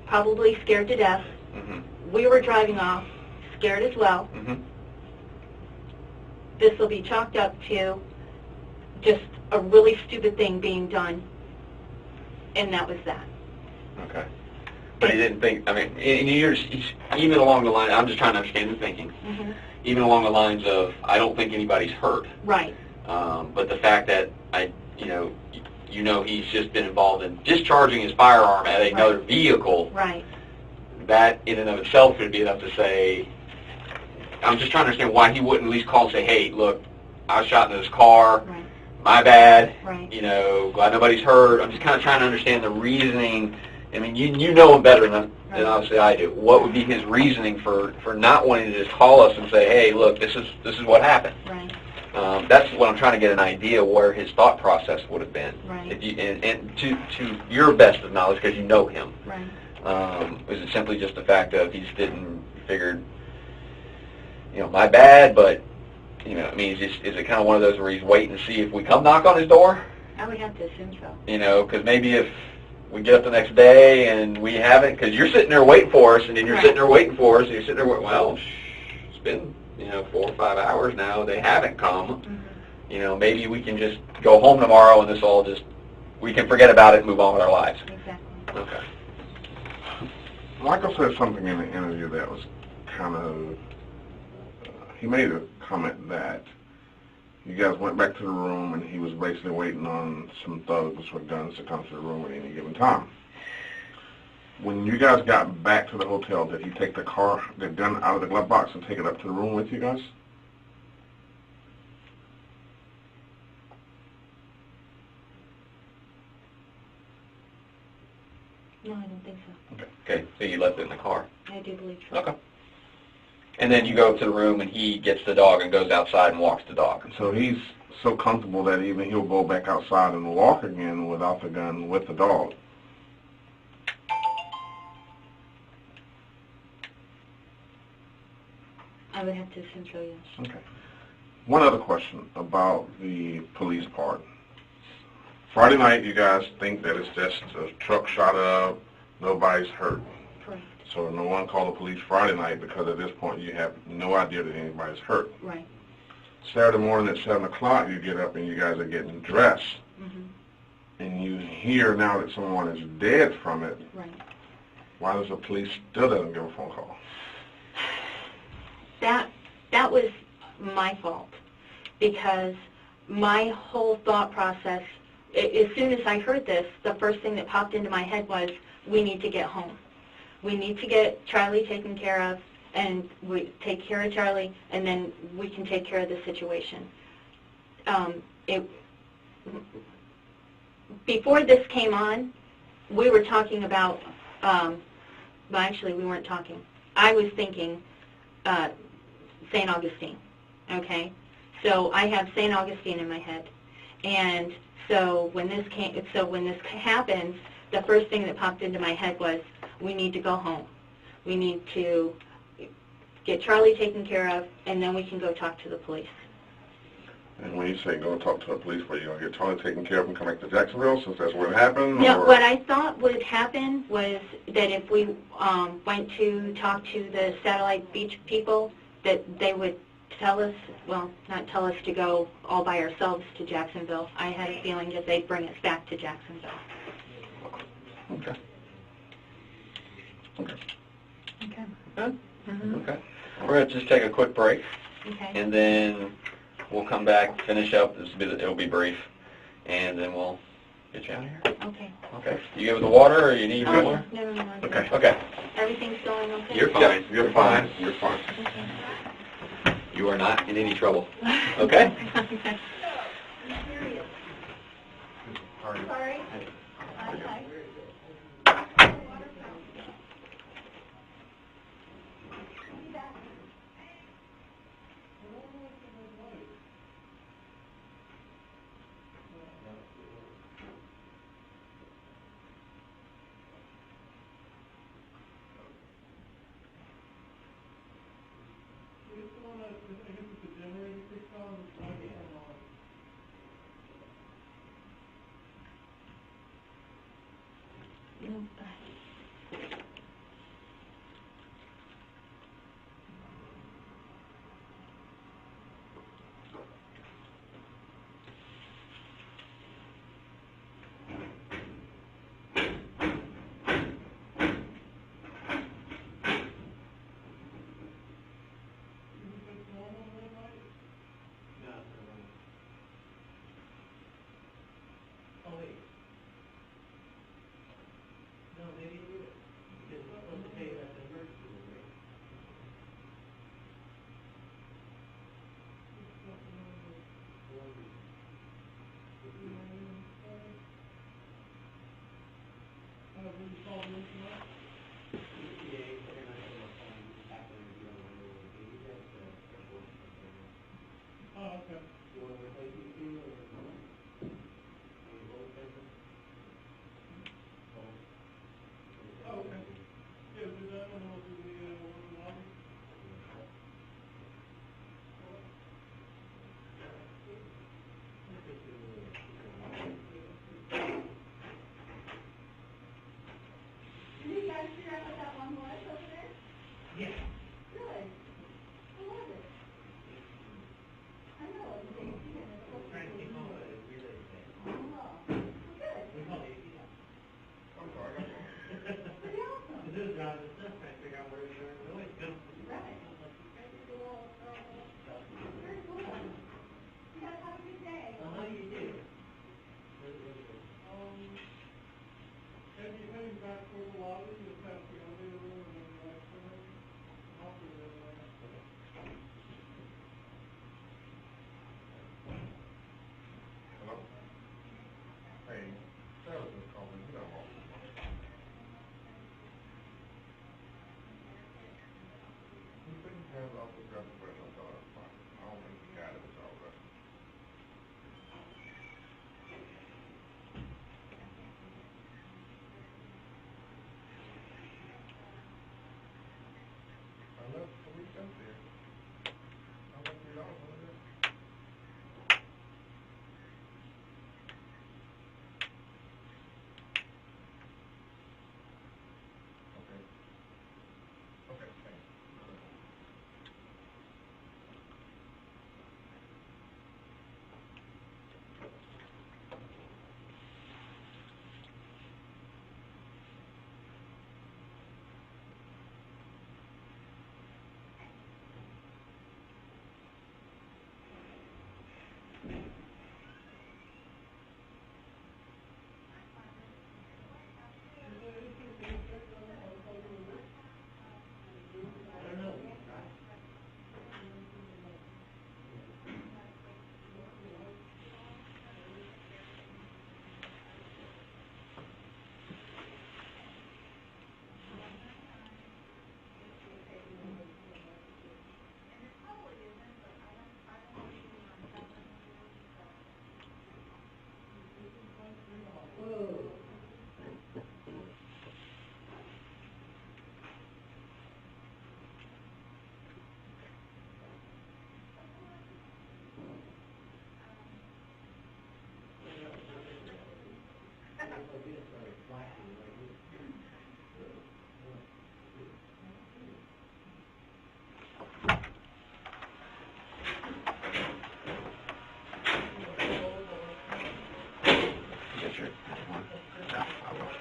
probably scared to death. Mm-hmm. We were driving off, scared as well. Mm-hmm. This will be chalked up to just a really stupid thing being done. And that was that. Okay. But he didn't think. I mean, and even along the line. I'm just trying to understand his thinking. Mm-hmm. Even along the lines of, I don't think anybody's hurt. Right. But the fact that he's just been involved in discharging his firearm at another vehicle, Right. that in and of itself could be enough to say, I'm just trying to understand why he wouldn't at least call and say, hey, look, I was shot in this car, Right. my bad, Right. Glad nobody's hurt. I'm just kind of trying to understand the reasoning. I mean, you know him better than obviously I do. What would be his reasoning for not wanting to just call us and say, hey, look, this is what happened? Right. That's what I'm trying to get an idea where his thought process would have been. Right. If you, and to your best of knowledge, because you know him, Right. is it simply just the fact of he just figured, my bad, but, I mean, is it kind of one of those where he's waiting to see if we come knock on his door? I would have to assume so. Because maybe if we get up the next day and we haven't, because you're sitting there waiting for us, and then you're Right. sitting there waiting for us, and you're sitting there, it's been 4 or 5 hours now. They haven't come. Mm-hmm. Maybe we can just go home tomorrow and we can forget about it and move on with our lives. Exactly. Okay. Michael said something in the interview that was kind of, he made a comment that you guys went back to the room and he was basically waiting on some thugs with guns to come to the room at any given time. When you guys got back to the hotel, did he take the gun out of the glove box and take it up to the room with you guys? No, I don't think so. Okay, so you left it in the car. I do believe so. Okay. And then you go up to the room and he gets the dog and goes outside and walks the dog. So he's so comfortable that even he'll go back outside and walk again without the gun with the dog. I would have to assume so, yes. Okay. One other question about the police part. Friday night, you guys think that it's just a truck shot up, nobody's hurt. Correct. So no one called the police Friday night because at this point you have no idea that anybody's hurt. Right. Saturday morning at 7 o'clock, you get up and you guys are getting dressed. Mm-hmm. And you hear now that someone is dead from it. Right. Why does the police still doesn't give a phone call? That was my fault, because my whole thought process, as soon as I heard this, the first thing that popped into my head was, we need to get home. We need to get Charlie taken care of, and we take care of Charlie, and then we can take care of the situation. Before this came on, we were talking about, well, actually, we weren't talking. I was thinking St. Augustine, okay? So I have St. Augustine in my head. And so when this happens, the first thing that popped into my head was, we need to go home. We need to get Charlie taken care of, and then we can go talk to the police. And when you say go talk to the police, were you going to get Charlie taken care of and come back to Jacksonville, since that's what happened? No, or? what I thought would happen was that if we went to talk to the Satellite Beach people, that they would tell us, well, not tell us to go all by ourselves to Jacksonville. I had a feeling that they'd bring us back to Jacksonville. Okay. Okay. Okay. Good. Mm-hmm. Okay. We're going to just take a quick break, Okay. and then we'll come back, finish up. It'll be brief, and then we'll get you out of here. Okay. Okay. You good with the water, or you need Oh, more? no. Okay. Okay. Everything's going okay? You're fine. You're fine. You're fine. Okay. You are not in any trouble. Okay? Okay. Sorry.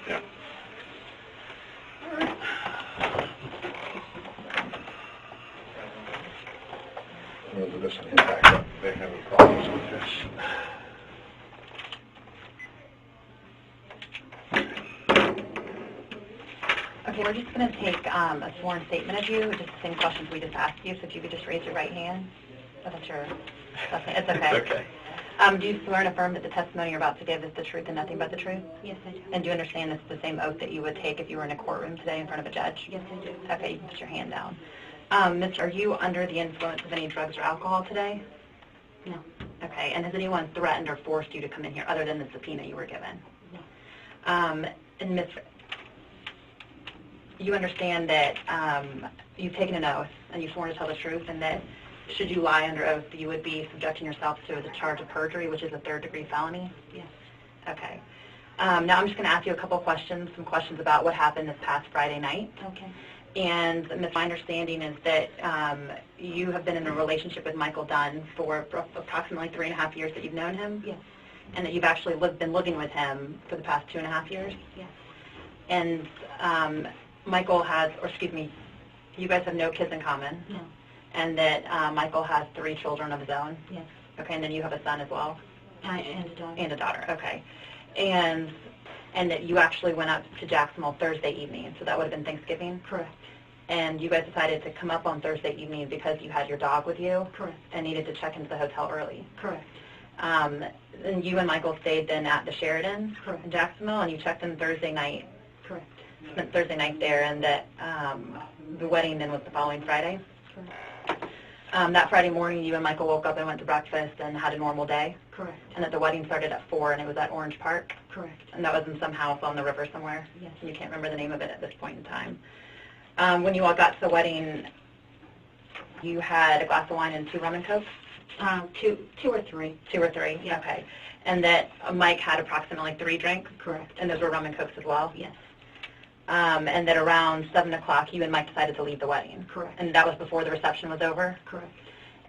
Yeah. This will back up. They have problems with this. Okay, we're just going to take a sworn statement of you, just the same questions we just asked you, so if you could just raise your right hand. Oh, that's your, it's okay. It's okay. Do you swear and affirm that the testimony you're about to give is the truth and nothing but the truth? Yes, I do. And do you understand this is the same oath that you would take if you were in a courtroom today in front of a judge? Yes, I do. Okay, you can put your hand down. Miss, are you under the influence of any drugs or alcohol today? No. Okay, and has anyone threatened or forced you to come in here other than the subpoena you were given? No. And Miss, you understand that you've taken an oath and you've sworn to tell the truth, and that should you lie under oath, you would be subjecting yourself to the charge of perjury, which is a third-degree felony? Yes. Okay. Now I'm just going to ask you a couple questions, some questions about what happened this past Friday night. Okay. And Miss, my understanding is that you have been in a relationship with Michael Dunn for approximately 3.5 years that you've known him? Yes. And that you've actually been living with him for the past 2.5 years? Yes. And Michael has, or excuse me, you guys have no kids in common? No. And that Michael has 3 children of his own? Yes. Okay, and then you have a son as well? And a daughter. And a daughter, okay. And that you actually went up to Jacksonville Thursday evening, so that would have been Thanksgiving? Correct. And you guys decided to come up on Thursday evening because you had your dog with you? Correct. And needed to check into the hotel early? Correct. And you and Michael stayed then at the Sheridan Correct. in Jacksonville, and you checked in Thursday night? Correct. Spent Thursday night there, and that the wedding then was the following Friday? Correct. That Friday morning, you and Michael woke up and went to breakfast and had a normal day? Correct. And that the wedding started at 4, and it was at Orange Park? Correct. And that was in some house on the river somewhere? Yes. And you can't remember the name of it at this point in time. When you all got to the wedding, you had a glass of wine and 2 rum and cokes? 2 or 3. 2 or 3? Yeah. Okay. And that Mike had approximately 3 drinks? Correct. And those were rum and cokes as well? Yes. And that around 7 o'clock, you and Mike decided to leave the wedding? Correct. And that was before the reception was over? Correct.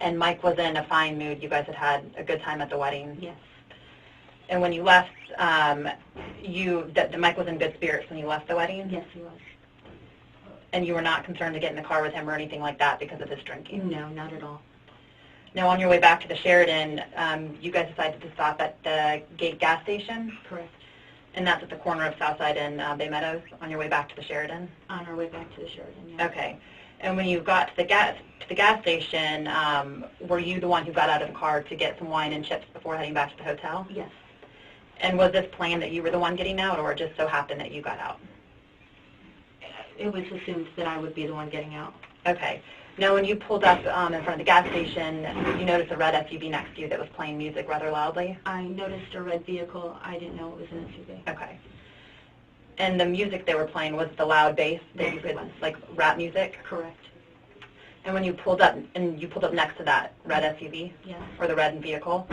And Mike was in a fine mood. You guys had had a good time at the wedding? Yes. And when you left, Mike was in good spirits when you left the wedding? Yes, he was. And you were not concerned to get in the car with him or anything like that because of his drinking? No, not at all. Now, on your way back to the Sheridan, you guys decided to stop at the Gate gas station? Correct. And that's at the corner of Southside and Bay Meadows on your way back to the Sheridan? On our way back to the Sheridan, yes. Okay. And when you got to the gas station, were you the one who got out of the car to get some wine and chips before heading back to the hotel? Yes. And was this planned that you were the one getting out, or it just so happened that you got out? It was assumed that I would be the one getting out. Okay. Now, when you pulled up in front of the gas station, you noticed a red SUV next to you that was playing music rather loudly? I noticed a red vehicle. I didn't know it was an SUV. Okay. And the music they were playing, was the loud bass that you could, like rap music? Correct. And when you pulled up next to that red SUV? Yes. Or the red vehicle,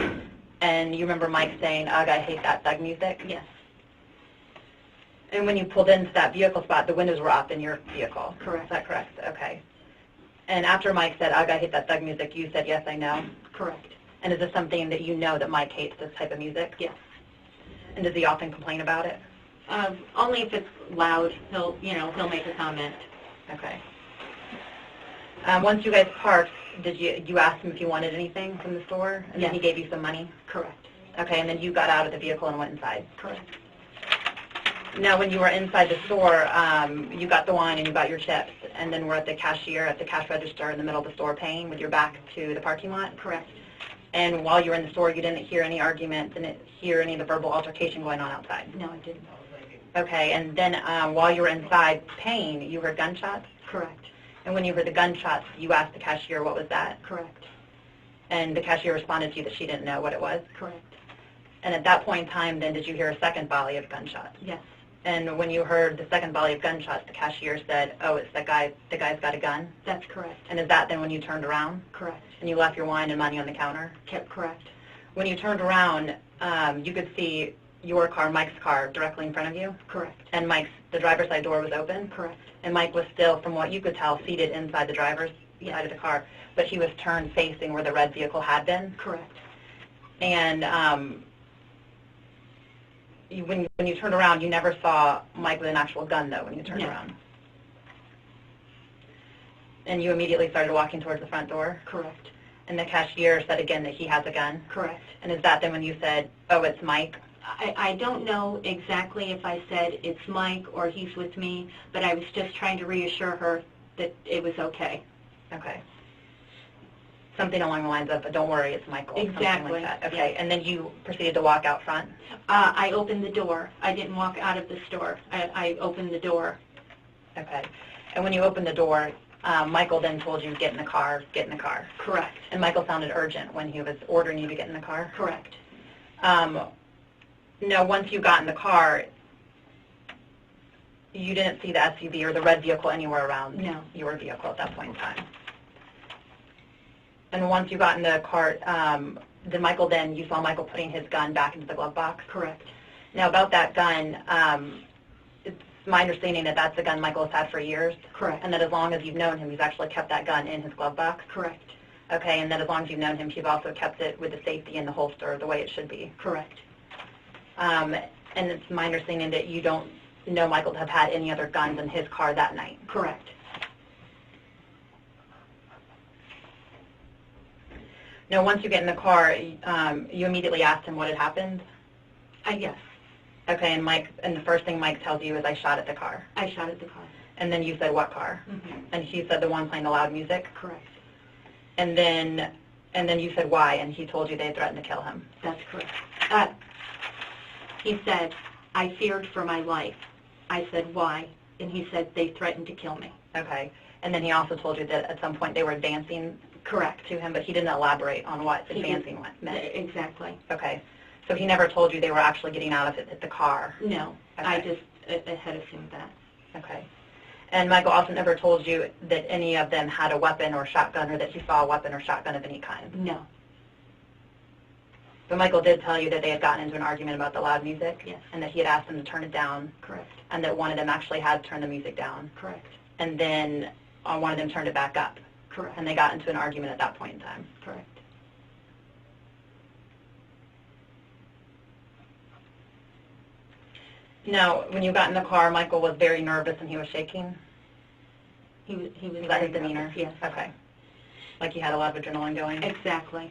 and you remember Mike saying, "Ugh, I hate that thug music"? Yes. And when you pulled into that vehicle spot, the windows were up in your vehicle? Correct. Is that correct? Okay. And after Mike said, "Ugh, I hate that thug music," you said, "Yes, I know"? Correct. And is this something that you know that Mike hates this type of music? Yes. And does he often complain about it? Only if it's loud. He'll make a comment. Okay. Once you guys parked, did you ask him if you wanted anything from the store? And Yes. then he gave you some money? Correct. Okay, and then you got out of the vehicle and went inside? Correct. Now, when you were inside the store, you got the wine and you got your chips, and then we're at the cash register in the middle of the store paying with your back to the parking lot? Correct. And while you were in the store, you didn't hear any arguments, didn't hear any of the verbal altercation going on outside? No, I didn't. Okay, and then while you were inside paying, you heard gunshots? Correct. And when you heard the gunshots, you asked the cashier what was that? Correct. And the cashier responded to you that she didn't know what it was? Correct. And at that point in time, then, did you hear a second volley of gunshots? Yes. And when you heard the second volley of gunshots, the cashier said, "Oh, it's the guy's got a gun"? That's correct. And is that then when you turned around? Correct. And you left your wine and money on the counter? Kept correct. When you turned around, you could see your car, Mike's car, directly in front of you? Correct. And the driver's side door was open? Correct. And Mike was still, from what you could tell, seated inside the driver's side of the car, but he was turned facing where the red vehicle had been? Correct. And when you turned around, you never saw Mike with an actual gun, though, when you turned around? And you immediately started walking towards the front door? Correct. And the cashier said again that he has a gun? Correct. And is that then when you said, oh, it's Mike? I don't know exactly if I said it's Mike or he's with me, but I was just trying to reassure her that it was okay. Okay. Something along the lines of, but don't worry, it's Michael. Exactly. Like that. Okay, and then you proceeded to walk out front? I opened the door. I didn't walk out of the store. I opened the door. Okay. And when you opened the door, Michael then told you, get in the car, get in the car. Correct. And Michael sounded urgent when he was ordering you to get in the car? Correct. Now, once you got in the car, you didn't see the SUV or the red vehicle anywhere around your vehicle at that point in time. And once you got in the car, you saw Michael putting his gun back into the glove box? Correct. Now, about that gun, it's my understanding that that's the gun Michael has had for years? Correct. And that as long as you've known him, he's actually kept that gun in his glove box? Correct. Okay, and that as long as you've known him, you've also kept it with the safety in the holster the way it should be? Correct. And it's my understanding that you don't know Michael to have had any other guns in his car that night? Correct. Now, once you get in the car, you immediately asked him what had happened? Yes. Okay, and the first thing Mike tells you is, I shot at the car. I shot at the car. And then you said, what car? Mm-hmm. And he said, the one playing the loud music? Correct. And then you said, why? And he told you they threatened to kill him? That's correct. He said, I feared for my life. I said, why? And he said, they threatened to kill me. Okay. And then he also told you that at some point they were dancing? Correct. To him, but he didn't elaborate on what advancing meant? Exactly. Okay. So he never told you they were actually getting out of it at the car? No. Okay. I just had assumed that. Okay. And Michael also never told you that any of them had a weapon or shotgun, or that he saw a weapon or shotgun of any kind? No. But Michael did tell you that they had gotten into an argument about the loud music? Yes. And that he had asked them to turn it down? Correct. And that one of them actually had turned the music down? Correct. And then one of them turned it back up? Correct. And they got into an argument at that point in time? Correct. Now, when you got in the car, Michael was very nervous and he was shaking? He was Was that his demeanor? nervous, yes. Okay. Like he had a lot of adrenaline going? Exactly.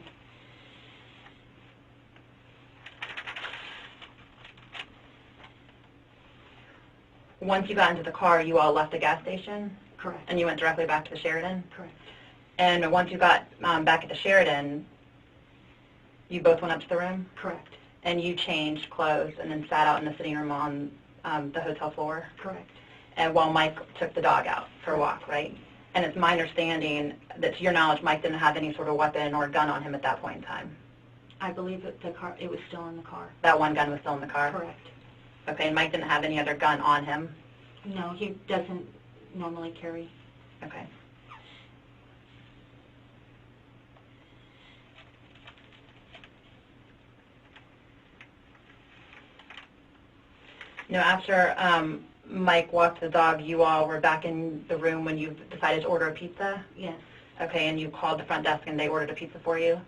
Once you got into the car, you all left the gas station? Correct. And you went directly back to the Sheridan? Correct. And once you got back at the Sheridan, you both went up to the room? Correct. And you changed clothes and then sat out in the sitting room on the hotel floor? Correct. And while Mike took the dog out for a walk, right? And it's my understanding that, to your knowledge, Mike didn't have any sort of weapon or gun on him at that point in time? I believe that it was still in the car. That one gun was still in the car? Correct. Okay, and Mike didn't have any other gun on him? No, he doesn't normally carry. Okay. Now, after Mike walked the dog, you all were back in the room when you decided to order a pizza? Yes. Okay, and you called the front desk and they ordered a pizza for you?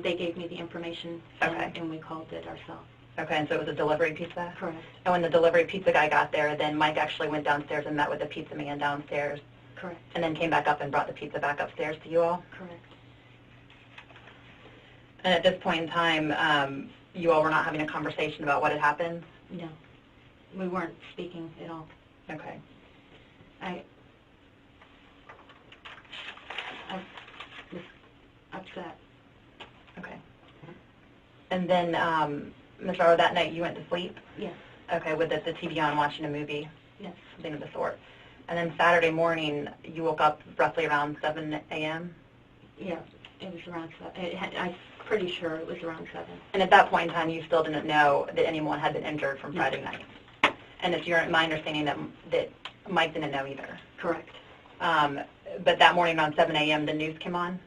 They gave me the information, Okay. and we called it ourselves. Okay, and so it was a delivery pizza? Correct. And when the delivery pizza guy got there, then Mike actually went downstairs and met with the pizza man downstairs? Correct. And then came back up and brought the pizza back upstairs to you all? Correct. And at this point in time, you all were not having a conversation about what had happened? No. We weren't speaking at all. Okay. I was upset. Okay. And then, Ms. Rouer, that night you went to sleep? Yes. Okay, with the TV on watching a movie? Yes. Something of the sort. And then Saturday morning, you woke up roughly around 7 a.m.? Yeah, it was around 7. I'm pretty sure it was around 7. And at that point in time, you still didn't know that anyone had been injured from Friday night? And it's my understanding that Mike didn't know either? Correct. But that morning around 7 a.m., the news came on?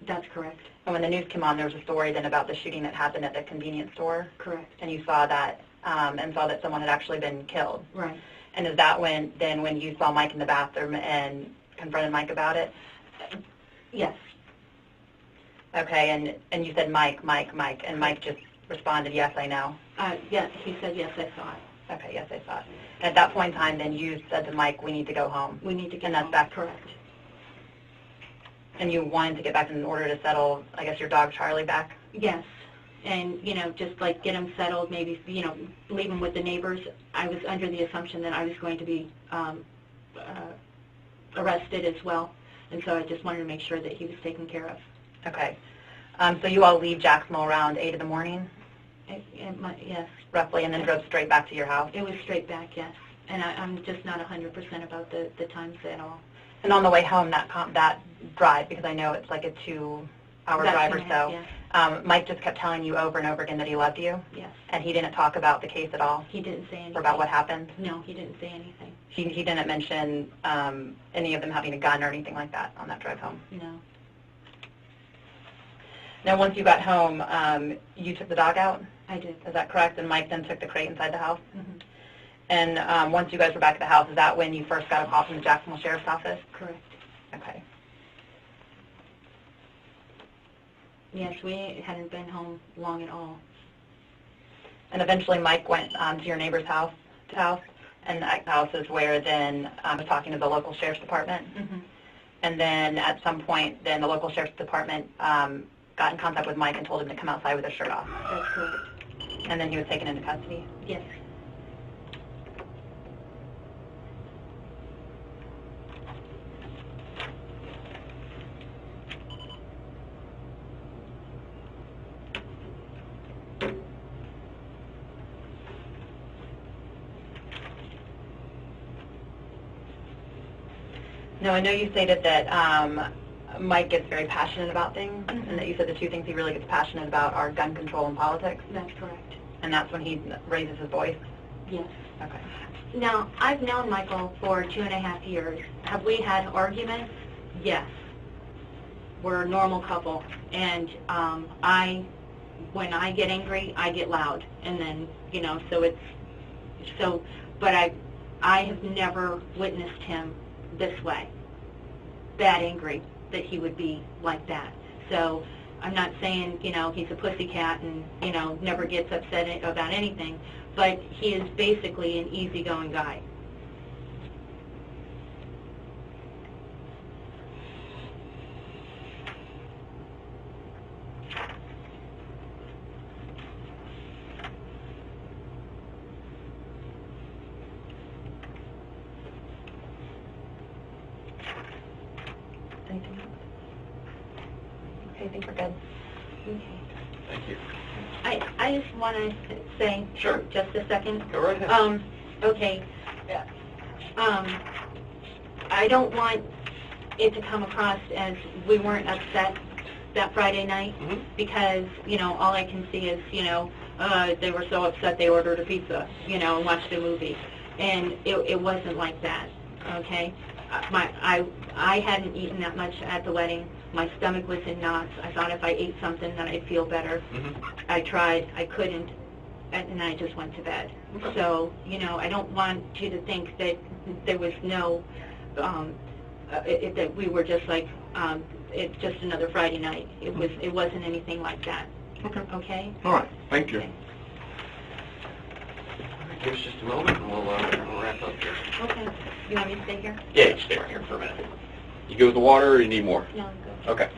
That's correct. And when the news came on, there was a story then about the shooting that happened at the convenience store? Correct. And you saw that and saw that someone had actually been killed. Right. And is that when you saw Mike in the bathroom and confronted Mike about it? Yes. Okay, and you said Mike, and Mike just responded, yes, I know. Yes, he said, yes, I saw it. Okay, yes, I saw it. And at that point in time, then you said to Mike, we need to go home. We need to get and that's home. back. Correct. And you wanted to get back in order to settle, I guess, your dog Charlie back? Yes. And, you know, just like get him settled, maybe, you know, leave him with the neighbors. I was under the assumption that I was going to be arrested as well. And so I just wanted to make sure that he was taken care of. Okay. So you all leave Jacksonville around 8 in the morning? Yes. Roughly, and then drove straight back to your house? It was straight back, yes. And I'm just not 100% about the times at all. And on the way home, that drive, because I know it's like a 2-hour drive or so, yes. Mike just kept telling you over and over again that he loved you? Yes. And he didn't talk about the case at all? He didn't say anything. Or about what happened? No, he didn't say anything. He didn't mention any of them having a gun or anything like that on that drive home? No. Now, once you got home, you took the dog out? I did. Is that correct? And Mike then took the crate inside the house? Mm-hmm. And once you guys were back at the house, is that when you first got a call from the Jacksonville Sheriff's Office? Correct. Okay. Yes, we hadn't been home long at all. And eventually Mike went to your neighbor's house, and that house is where then was talking to the local sheriff's department. Mm-hmm. And then at some point, then the local sheriff's department got in contact with Mike and told him to come outside with his shirt off. That's correct. And then he was taken into custody? Yes. Now, I know you stated that Mike gets very passionate about things, mm-hmm. and that you said the two things he really gets passionate about are gun control and politics. That's correct. And that's when he raises his voice? Yes. Okay. Now, I've known Michael for 2.5 years. Have we had arguments? Yes. We're a normal couple. And when I get angry, I get loud. And then, you know, but I have never witnessed him this way, that angry, that he would be like that. So I'm not saying, you know, he's a pussycat and, you know, never gets upset about anything, but he is basically an easygoing guy. Anything else? Okay, I think we're good. Okay. Thank you. I just want to say, Sure. Just a second. Go right ahead. Okay. I don't want it to come across as we weren't upset that Friday night, Mm-hmm. because, you know, all I can see is, you know, they were so upset they ordered a pizza, you know, and watched a movie. And it wasn't like that, okay? I hadn't eaten that much at the wedding. My stomach was in knots. I thought if I ate something that I'd feel better. Mm-hmm. I tried. I couldn't. And I just went to bed. Okay. So, you know, I don't want you to think that there was no, that we were just like, it's just another Friday night. It wasn't anything like that. Okay. Okay? All right. Thank you. Okay. All right, give us just a moment and we'll wrap up here. Okay. You want me to stay here? Yeah, you stay right here for a minute. You good with the water or you need more? No, I'm good. Okay.